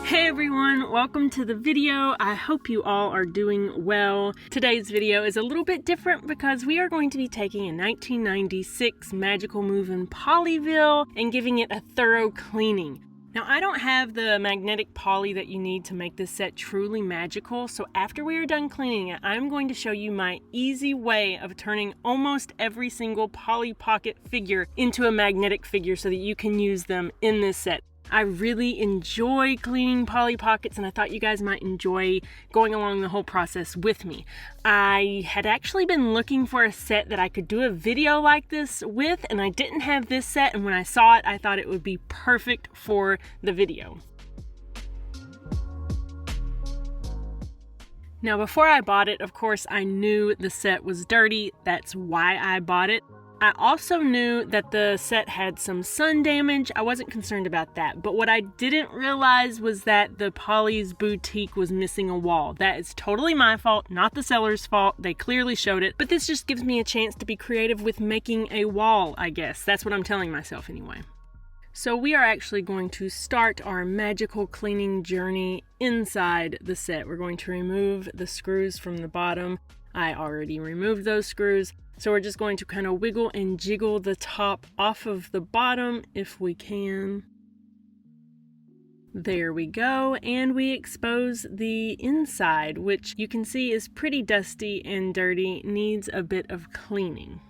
Hey everyone, welcome to the video. I hope you all are doing well. Today's video is a little bit different because we are going to be taking a 1996 Magical Movin Pollyville and giving it a thorough cleaning. Now, I don't have the magnetic poly that you need to make this set truly magical, so after we are done cleaning it, I'm going to show you my easy way of turning almost every single Polly Pocket figure into a magnetic figure so that you can use them in this set. I really enjoy cleaning Polly Pockets, and I thought you guys might enjoy going along the whole process with me. I had actually been looking for a set that I could do a video like this with, and I didn't have this set, and when I saw it, I thought it would be perfect for the video. Now, before I bought it, of course, I knew the set was dirty. That's why I bought it. I also knew that the set had some sun damage. I wasn't concerned about that, but what I didn't realize was that the Polly's boutique was missing a wall. That is totally my fault, not the seller's fault. They clearly showed it, but this just gives me a chance to be creative with making a wall, I guess. That's what I'm telling myself anyway. So we are actually going to start our magical cleaning journey inside the set. We're going to remove the screws from the bottom. I already removed those screws. So we're just going to kind of wiggle and jiggle the top off of the bottom if we can. There we go, and we expose the inside, which you can see is pretty dusty and dirty, needs a bit of cleaning.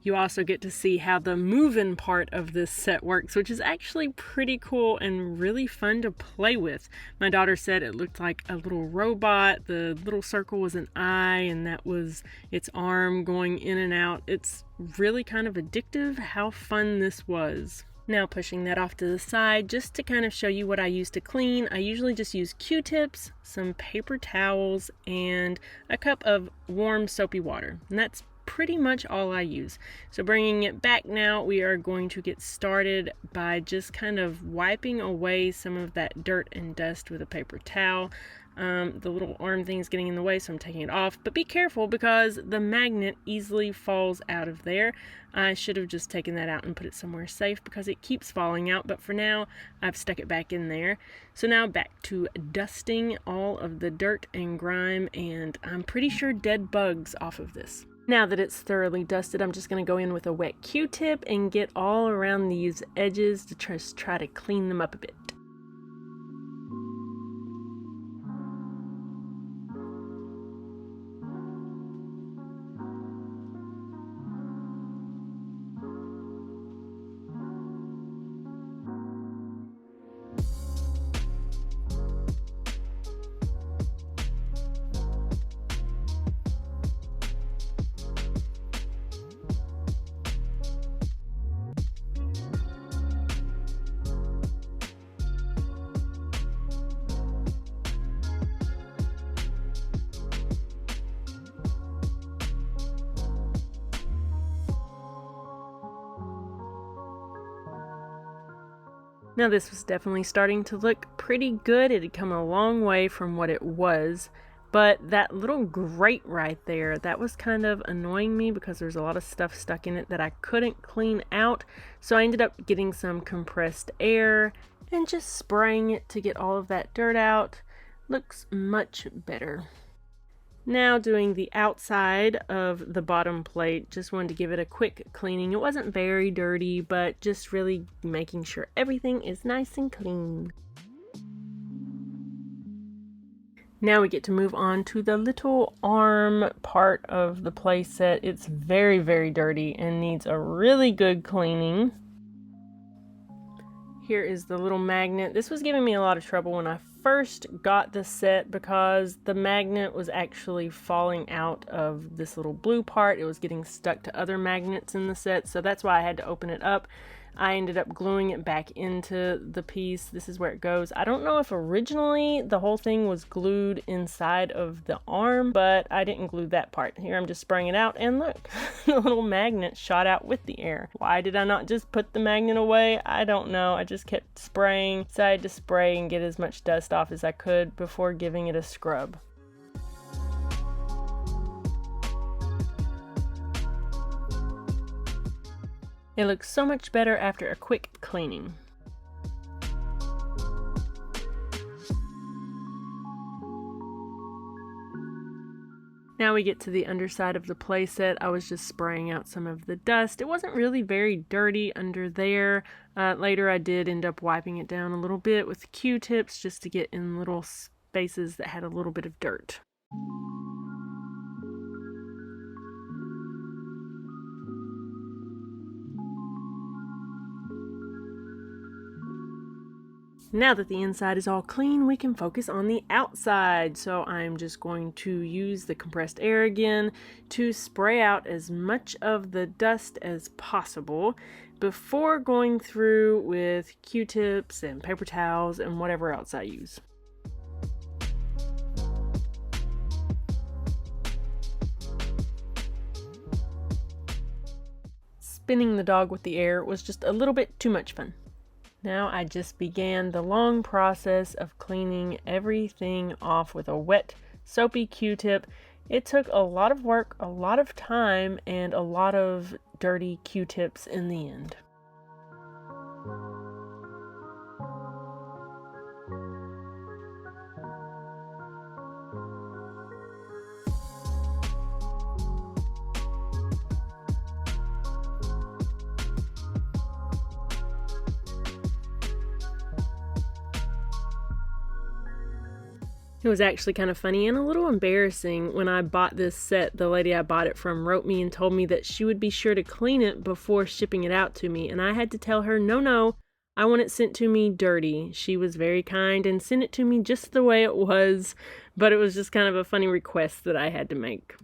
You also get to see how the move-in part of this set works, which is actually pretty cool and really fun to play with. My daughter said it looked like a little robot. The little circle was an eye, and that was its arm going in and out. It's really kind of addictive how fun this was. Now pushing that off to the side, just to kind of show you what I use to clean, I usually just use Q-tips, some paper towels, and a cup of warm soapy water. And that's pretty much all I use. So bringing it back now, we are going to get started by just kind of wiping away some of that dirt and dust with a paper towel. The little arm thing is getting in the way, so I'm taking it off, but be careful because the magnet easily falls out of there. I should have just taken that out and put it somewhere safe because it keeps falling out, but for now I've stuck it back in there. So now back to dusting all of the dirt and grime, and I'm pretty sure dead bugs off of this. Now that it's thoroughly dusted, I'm just going to go in with a wet Q-tip and get all around these edges to try to clean them up a bit. Now this was definitely starting to look pretty good. It had come a long way from what it was, but that little grate right there, that was kind of annoying me because there's a lot of stuff stuck in it that I couldn't clean out. So I ended up getting some compressed air and just spraying it to get all of that dirt out. Looks much better. Now doing the outside of the bottom plate, just wanted to give it a quick cleaning. It wasn't very dirty, but just really making sure everything is nice and clean. Now we get to move on to the little arm part of the playset. It's very, very dirty and needs a really good cleaning. Here is the little magnet. This was giving me a lot of trouble when I first got the set because the magnet was actually falling out of this little blue part. It was getting stuck to other magnets in the set, so that's why I had to open it up. I ended up gluing it back into the piece. This is where it goes. I don't know if originally the whole thing was glued inside of the arm, but I didn't glue that part. Here I'm just spraying it out, and look, the little magnet shot out with the air. Why did I not just put the magnet away? I don't know. I just kept spraying, decided to spray and get as much dust off as I could before giving it a scrub. It looks so much better after a quick cleaning. Now we get to the underside of the playset. I was just spraying out some of the dust. It wasn't really very dirty under there. Later I did end up wiping it down a little bit with Q-tips just to get in little spaces that had a little bit of dirt. Now that the inside is all clean, we can focus on the outside. So I'm just going to use the compressed air again to spray out as much of the dust as possible before going through with Q-tips and paper towels and whatever else I use. Spinning the dog with the air was just a little bit too much fun. Now I just began the long process of cleaning everything off with a wet, soapy Q-tip. It took a lot of work, a lot of time, and a lot of dirty Q-tips in the end. It was actually kind of funny and a little embarrassing. When I bought this set, the lady I bought it from wrote me and told me that she would be sure to clean it before shipping it out to me, and I had to tell her, no, I want it sent to me dirty. She was very kind and sent it to me just the way it was, but it was just kind of a funny request that I had to make.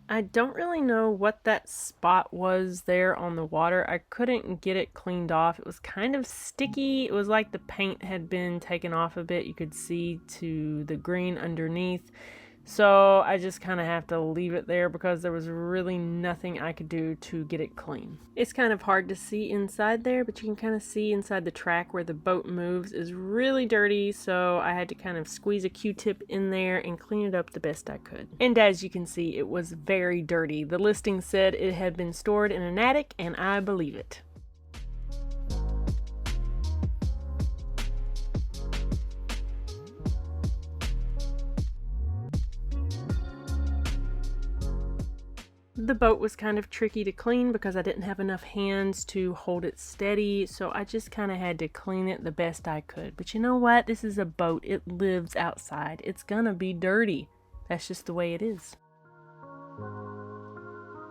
I don't really know what that spot was there on the water. I couldn't get it cleaned off. It was kind of sticky. It was like the paint had been taken off a bit. You could see to the green underneath. So I just kind of have to leave it there because there was really nothing I could do to get it clean. It's kind of hard to see inside there, but you can kind of see inside the track where the boat moves is really dirty. So I had to kind of squeeze a Q-tip in there and clean it up the best I could. And as you can see, it was very dirty. The listing said it had been stored in an attic, and I believe it. The boat was kind of tricky to clean because I didn't have enough hands to hold it steady, so I just kind of had to clean it the best I could. But you know what? This is a boat. It lives outside. It's gonna be dirty. That's just the way it is.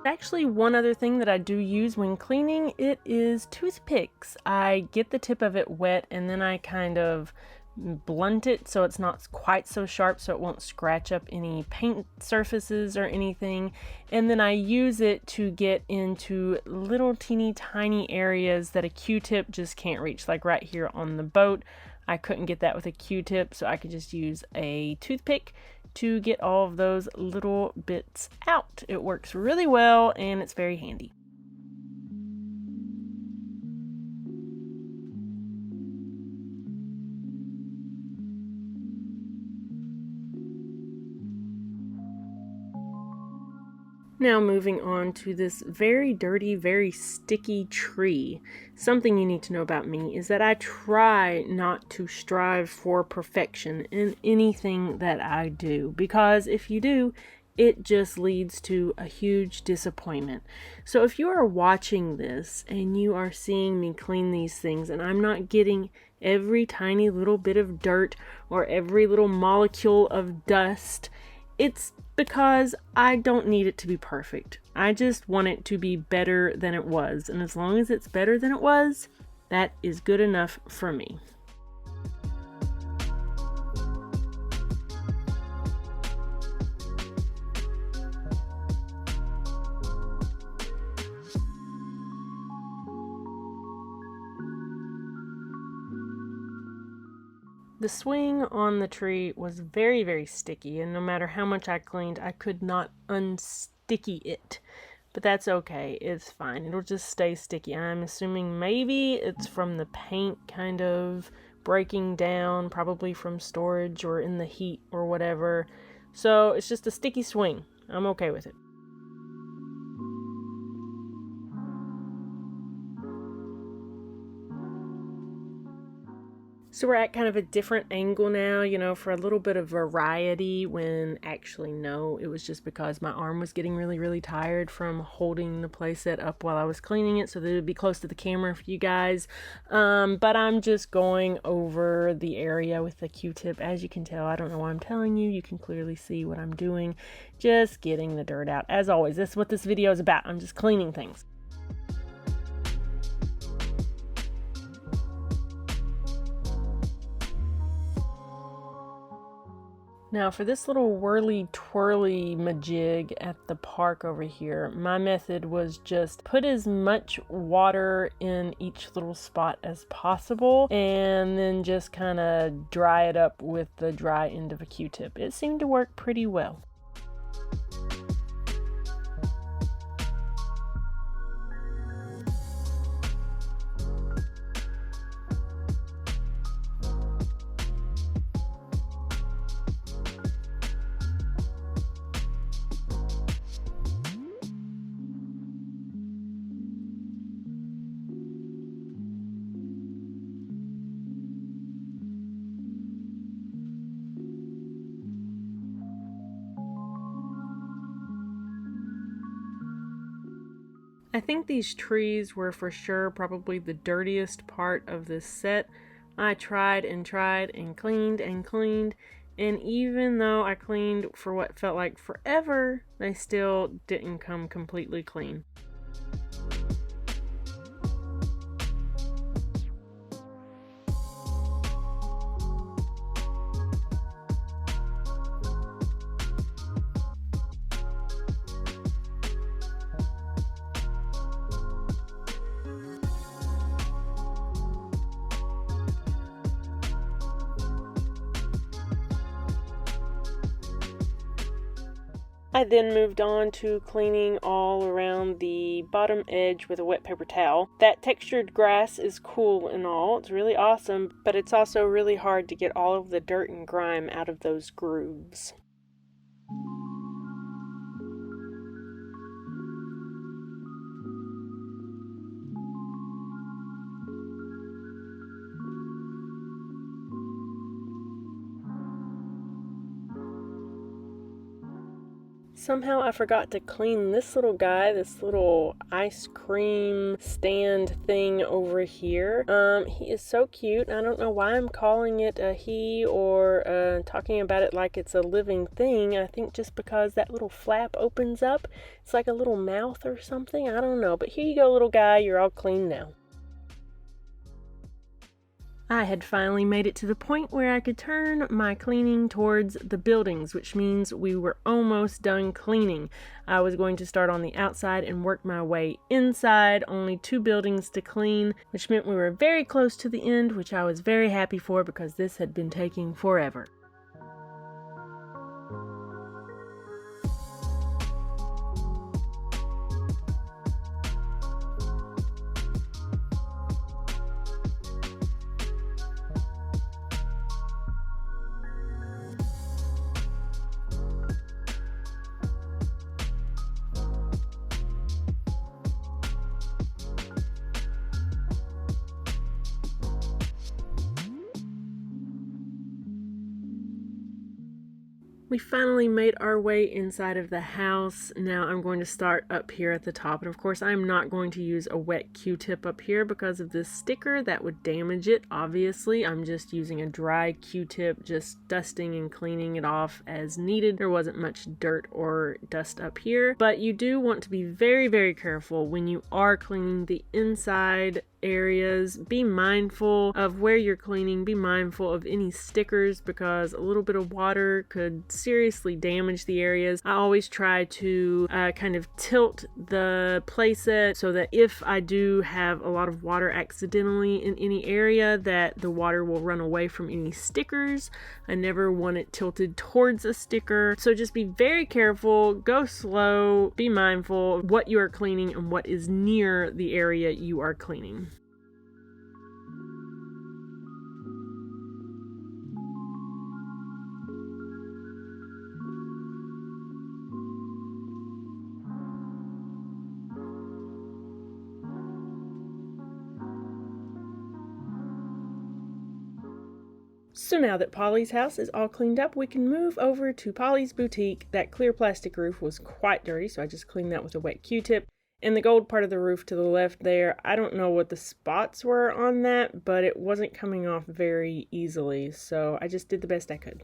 Actually, one other thing that I do use when cleaning, it is toothpicks. I get the tip of it wet and then I kind of blunt it so it's not quite so sharp so it won't scratch up any paint surfaces or anything, and then I use it to get into little teeny tiny areas that a Q-tip just can't reach, like right here on the boat. I couldn't get that with a Q-tip, so I could just use a toothpick to get all of those little bits out. It works really well and it's very handy. Now moving on to this very dirty, very sticky tree. Something you need to know about me is that I try not to strive for perfection in anything that I do, because if you do, it just leads to a huge disappointment. So if you are watching this and you are seeing me clean these things and I'm not getting every tiny little bit of dirt or every little molecule of dust, it's because I don't need it to be perfect. I just want it to be better than it was. And as long as it's better than it was, that is good enough for me. The swing on the tree was very, very sticky, and no matter how much I cleaned, I could not unsticky it. But that's okay, it's fine. It'll just stay sticky. I'm assuming maybe it's from the paint kind of breaking down, probably from storage or in the heat or whatever. So it's just a sticky swing. I'm okay with it. So we're at kind of a different angle now, for a little bit of variety, when actually no, it was just because my arm was getting really, really tired from holding the playset up while I was cleaning it so that it would be close to the camera for you guys. But I'm just going over the area with the Q-tip. As you can tell, I don't know why I'm telling you. You can clearly see what I'm doing. Just getting the dirt out. As always, that's what this video is about. I'm just cleaning things. Now for this little whirly twirly majig at the park over here, my method was just put as much water in each little spot as possible and then just kind of dry it up with the dry end of a Q-tip. It seemed to work pretty well. I think these trees were for sure probably the dirtiest part of this set. I tried and tried and cleaned, and even though I cleaned for what felt like forever, they still didn't come completely clean. I then moved on to cleaning all around the bottom edge with a wet paper towel. That textured grass is cool and all, it's really awesome, but it's also really hard to get all of the dirt and grime out of those grooves. Somehow I forgot to clean this little guy, this little ice cream stand thing over here. He is so cute. I don't know why I'm calling it a he or talking about it like it's a living thing. I think just because that little flap opens up, it's like a little mouth or something. I don't know. But here you go, little guy. You're all clean now. I had finally made it to the point where I could turn my cleaning towards the buildings, which means we were almost done cleaning. I was going to start on the outside and work my way inside, only 2 buildings to clean, which meant we were very close to the end, which I was very happy for because this had been taking forever. We finally made our way inside of the house. Now I'm going to start up here at the top. And of course, I'm not going to use a wet Q-tip up here because of this sticker. That would damage it, obviously. I'm just using a dry Q-tip, just dusting and cleaning it off as needed. There wasn't much dirt or dust up here. But you do want to be very, very careful when you are cleaning the inside areas. Be mindful of where you're cleaning. Be mindful of any stickers because a little bit of water could seriously damage the areas. I always try to kind of tilt the playset so that if I do have a lot of water accidentally in any area, that the water will run away from any stickers. I never want it tilted towards a sticker. So just be very careful, go slow, be mindful of what you are cleaning and what is near the area you are cleaning. So now that Polly's house is all cleaned up, we can move over to Polly's boutique. That clear plastic roof was quite dirty, so I just cleaned that with a wet Q-tip. And the gold part of the roof to the left there, I don't know what the spots were on that, but it wasn't coming off very easily, so I just did the best I could.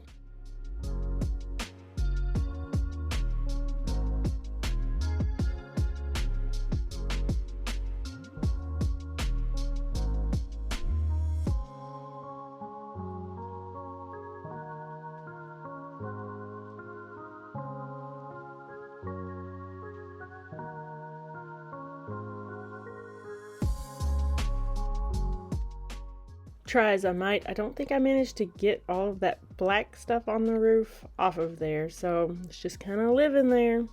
Try as I might, I don't think I managed to get all of that black stuff on the roof off of there, so it's just kind of living there.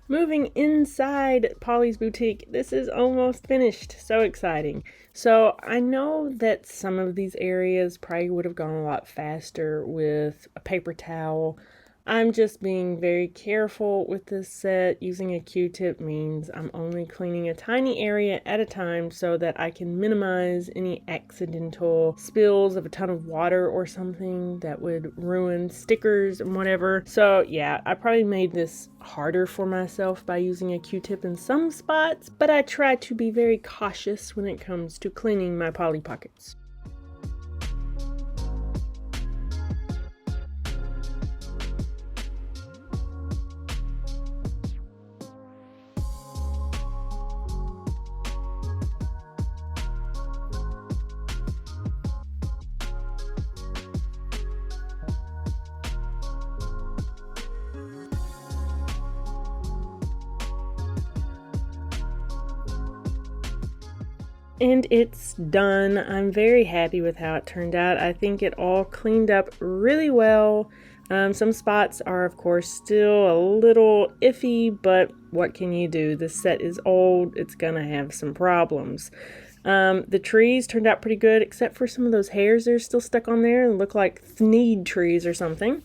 Moving inside Polly's boutique, this is almost finished. So exciting. So I know that some of these areas probably would have gone a lot faster with a paper towel. I'm just being very careful with this set. Using a Q-tip means I'm only cleaning a tiny area at a time so that I can minimize any accidental spills of a ton of water or something that would ruin stickers and whatever. So yeah, I probably made this harder for myself by using a Q-tip in some spots, but I try to be very cautious when it comes to cleaning my Polly Pockets. And it's done. I'm very happy with how it turned out. I think it all cleaned up really well. Some spots are, of course, still a little iffy, but what can you do? This set is old. It's gonna have some problems. The trees turned out pretty good, except for some of those hairs that are still stuck on there and look like thneed trees or something.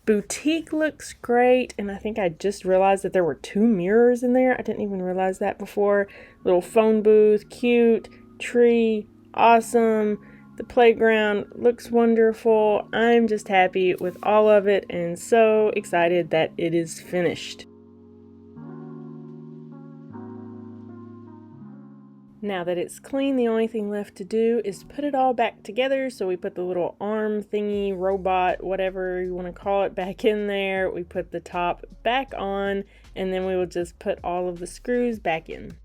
Boutique looks great, and I think I just realized that there were 2 mirrors in there. I didn't even realize that before. Little phone booth, cute, tree, awesome. The playground looks wonderful. I'm just happy with all of it and so excited that it is finished. Now that it's clean, the only thing left to do is put it all back together. So we put the little arm thingy, robot, whatever you want to call it, back in there. We put the top back on, and then we will just put all of the screws back in.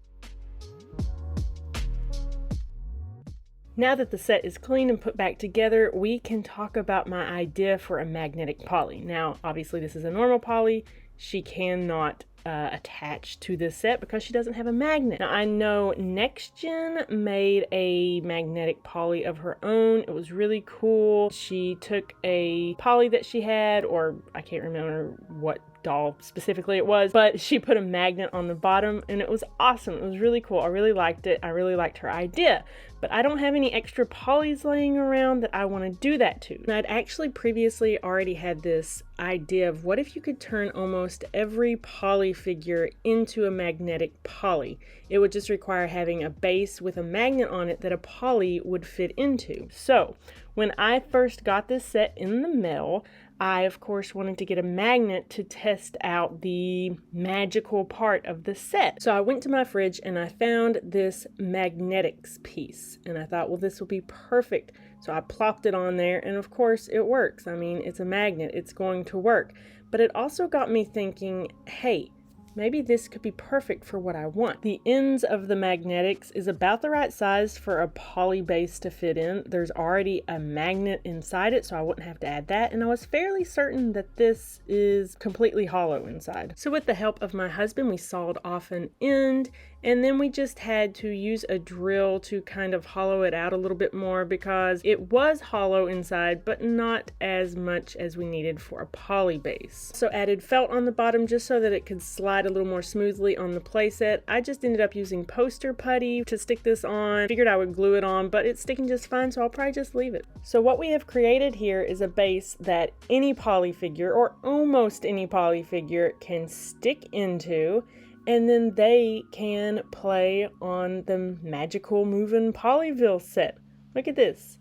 Now that the set is clean and put back together, we can talk about my idea for a magnetic Polly. Now, obviously this is a normal Polly. She cannot attached to this set because she doesn't have a magnet. Now I know Next Gen made a magnetic Polly of her own. It was really cool. She took a Polly that she had, or I can't remember what doll specifically it was, but she put a magnet on the bottom and it was awesome. It was really cool. I really liked it. I really liked her idea, but I don't have any extra polys laying around that I want to do that to. And I'd actually previously already had this idea of what if you could turn almost every poly figure into a magnetic poly. It would just require having a base with a magnet on it that a poly would fit into. So when I first got this set in the mail, I of course wanted to get a magnet to test out the magical part of the set. So I went to my fridge and I found this magnetics piece and I thought, well, this will be perfect. So I plopped it on there and of course it works. I mean, it's a magnet, it's going to work. But it also got me thinking, hey, maybe this could be perfect for what I want. The ends of the magnetics is about the right size for a poly base to fit in. There's already a magnet inside it, so I wouldn't have to add that. And I was fairly certain that this is completely hollow inside. So with the help of my husband, we sawed off an end, and then we just had to use a drill to kind of hollow it out a little bit more because it was hollow inside, but not as much as we needed for a poly base. So added felt on the bottom just so that it could slide a little more smoothly on the playset. I just ended up using poster putty to stick this on. Figured I would glue it on, but it's sticking just fine, so I'll probably just leave it. So what we have created here is a base that any poly figure, or almost any poly figure, can stick into, and then they can play on the Magical Movin Pollyville set. Look at this.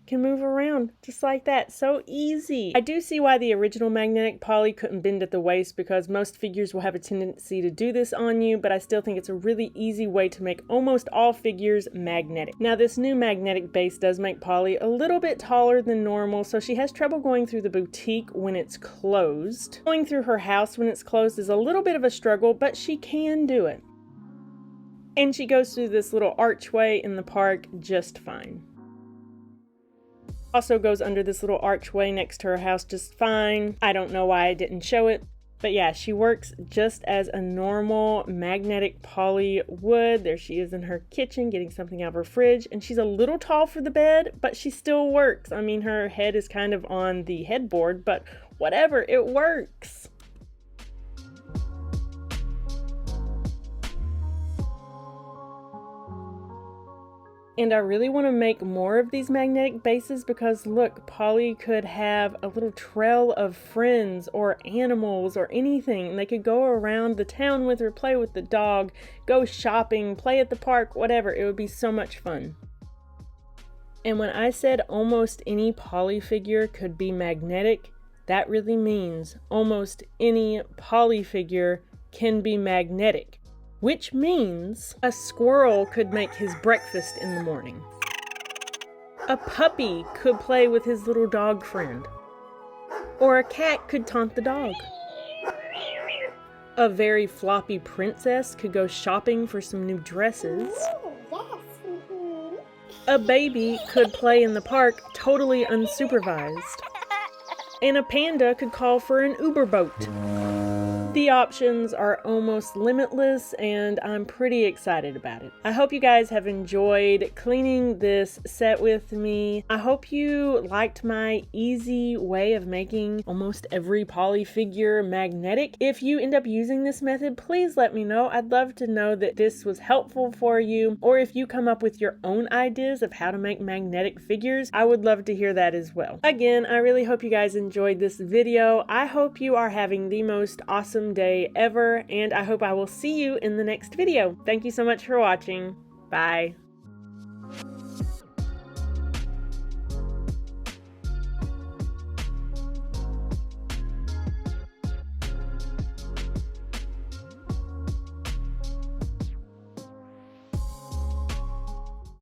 Can move around just like that. So easy. I do see why the original magnetic poly couldn't bend at the waist because most figures will have a tendency to do this on you, but I still think it's a really easy way to make almost all figures magnetic. Now this new magnetic base does make Polly a little bit taller than normal, so she has trouble going through the boutique when it's closed. Going through her house when it's closed is a little bit of a struggle, but she can do it. And she goes through this little archway in the park just fine. Also goes under this little archway next to her house just fine. I don't know why I didn't show it, but yeah, she works just as a normal magnetic poly would. There she is in her kitchen getting something out of her fridge, and she's a little tall for the bed, but she still works. I mean, her head is kind of on the headboard, but whatever, it works. And I really want to make more of these magnetic bases because look, Polly could have a little trail of friends or animals or anything, and they could go around the town with her, play with the dog, go shopping, play at the park, whatever. It would be so much fun. And when I said almost any Polly figure could be magnetic, that really means almost any Polly figure can be magnetic. Which means a squirrel could make his breakfast in the morning. A puppy could play with his little dog friend. Or a cat could taunt the dog. A very floppy princess could go shopping for some new dresses. A baby could play in the park totally unsupervised. And a panda could call for an Uber boat. The options are almost limitless and I'm pretty excited about it. I hope you guys have enjoyed cleaning this set with me. I hope you liked my easy way of making almost every Polly figure magnetic. If you end up using this method, please let me know. I'd love to know that this was helpful for you, or if you come up with your own ideas of how to make magnetic figures, I would love to hear that as well. Again, I really hope you guys enjoyed this video. I hope you are having the most awesome day ever, and I hope I will see you in the next video. Thank you so much for watching. Bye.